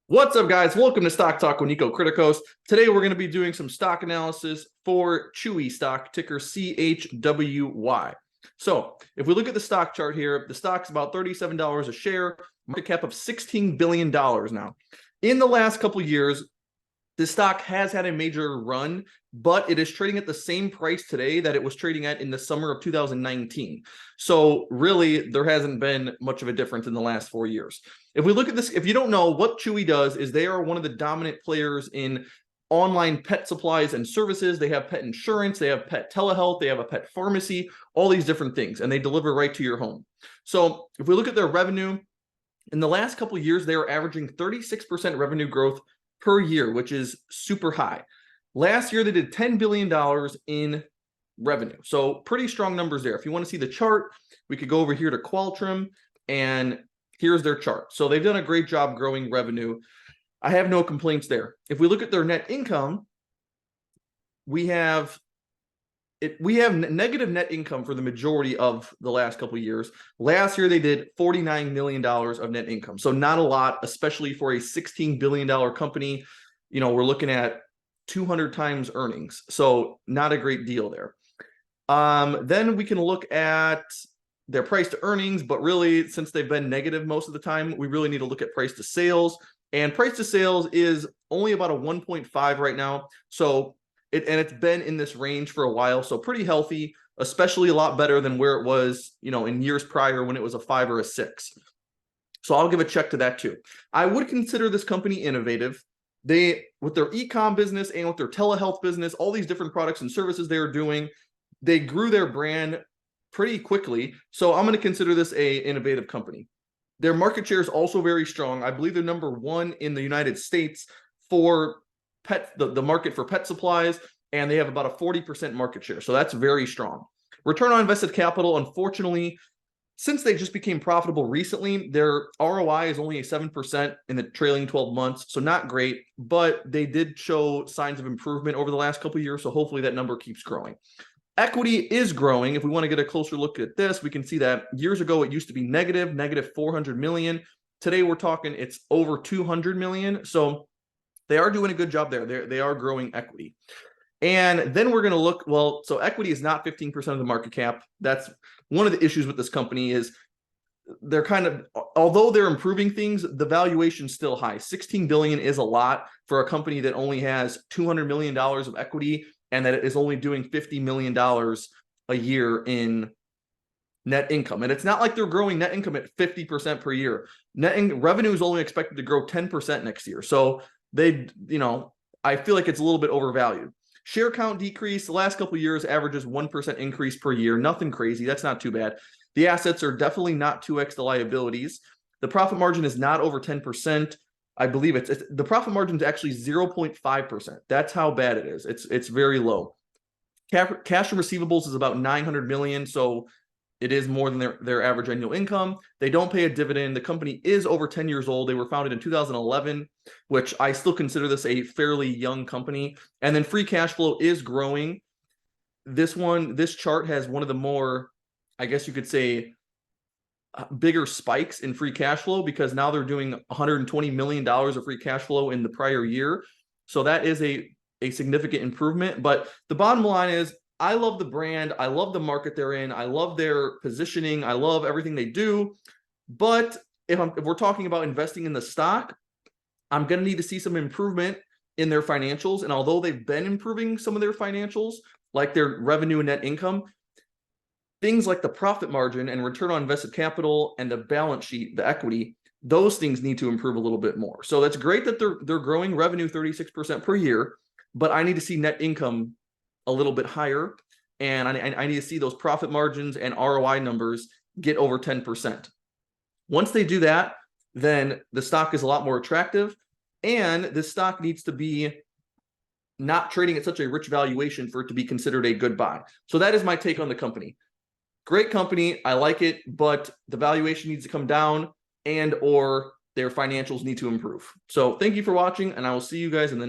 What's up, guys? Welcome to Stock Talk with Nico Kritikos. Today, we're going to be doing some stock analysis for Chewy stock, ticker CHWY. So, if we look at the stock chart here, the stock's about $37 a share, market cap of $16 billion now. In the last couple of years, this stock has had a major run, but it is trading at the same price today that it was trading at in the summer of 2019. So really, there hasn't been much of a difference in the last 4 years. If we look at this, if you don't know, what Chewy does is they are one of the dominant players in online pet supplies and services. They have pet insurance, they have pet telehealth, they have a pet pharmacy, all these different things, and they deliver right to your home. So if we look at their revenue, in the last couple of years, they are averaging 36% revenue growth per year, which is super high. Last year, they did $10 billion in revenue. So pretty strong numbers there. If you want to see the chart, we could go over here to Qualtrim, and here's their chart. So they've done a great job growing revenue. I have no complaints there. If we look at their net income, we have negative net income for the majority of the last couple of years. Last year, they did $49 million of net income. So not a lot, especially for a $16 billion company. You know, we're looking at 200 times earnings. So not a great deal there. Then we can look at their price to earnings, but really, since they've been negative most of the time, we really need to look at price to sales. And price to sales is only about a 1.5 right now. So it's been in this range for a while, so pretty healthy, especially a lot better than where it was, you know, in years prior when it was a 5 or a 6. So I'll give a check to that too. I would consider this company innovative. They, with their e-com business and with their telehealth business, all these different products and services they are doing, they grew their brand pretty quickly. So I'm going to consider this a innovative company. Their market share is also very strong. I believe they're number 1 in the United States for the market for pet supplies, and they have about a 40% market share. So that's very strong. Return on invested capital, unfortunately, since they just became profitable recently, their ROI is only a 7% in the trailing 12 months. So not great, but they did show signs of improvement over the last couple of years. So hopefully that number keeps growing. Equity is growing. If we want to get a closer look at this, we can see that years ago, it used to be negative 400 million. Today, we're talking it's over 200 million. So they are doing a good job there. They are growing equity. And then we're going to look, well, so equity is not 15% of the market cap. That's one of the issues with this company is they're kind of, although they're improving things, the valuation's still high. 16 billion is a lot for a company that only has $200 million of equity and that it is only doing $50 million a year in net income. And it's not like they're growing net income at 50% per year. Revenue is only expected to grow 10% next year. So they, you know, I feel like it's a little bit overvalued. Share count decrease the last couple of years averages 1% increase per year. Nothing crazy. That's not too bad. The assets are definitely not 2x the liabilities. The profit margin is not over 10%. I believe the profit margin is actually 0.5%. That's how bad it is. It's very low. Cash and receivables is about 900 million. So it is more than their average annual income. They don't pay a dividend. The company is over 10 years old. They were founded in 2011, which I still consider this a fairly young company. And then free cash flow is growing. This chart has one of the more, I guess you could say, bigger spikes in free cash flow because now they're doing $120 million of free cash flow in the prior year. So that is a significant improvement. But the bottom line is, I love the brand. I love the market they're in. I love their positioning. I love everything they do. But if we're talking about investing in the stock, I'm going to need to see some improvement in their financials. And although they've been improving some of their financials, like their revenue and net income, things like the profit margin and return on invested capital and the balance sheet, the equity, those things need to improve a little bit more. So that's great that they're growing revenue 36% per year, but I need to see net income a little bit higher, and I need to see those profit margins and ROI numbers get over 10%. Once they do that, then the stock is a lot more attractive, and the stock needs to be not trading at such a rich valuation for it to be considered a good buy. So that is my take on the company. Great company. I like it, but the valuation needs to come down and or their financials need to improve. So thank you for watching, and I will see you guys in the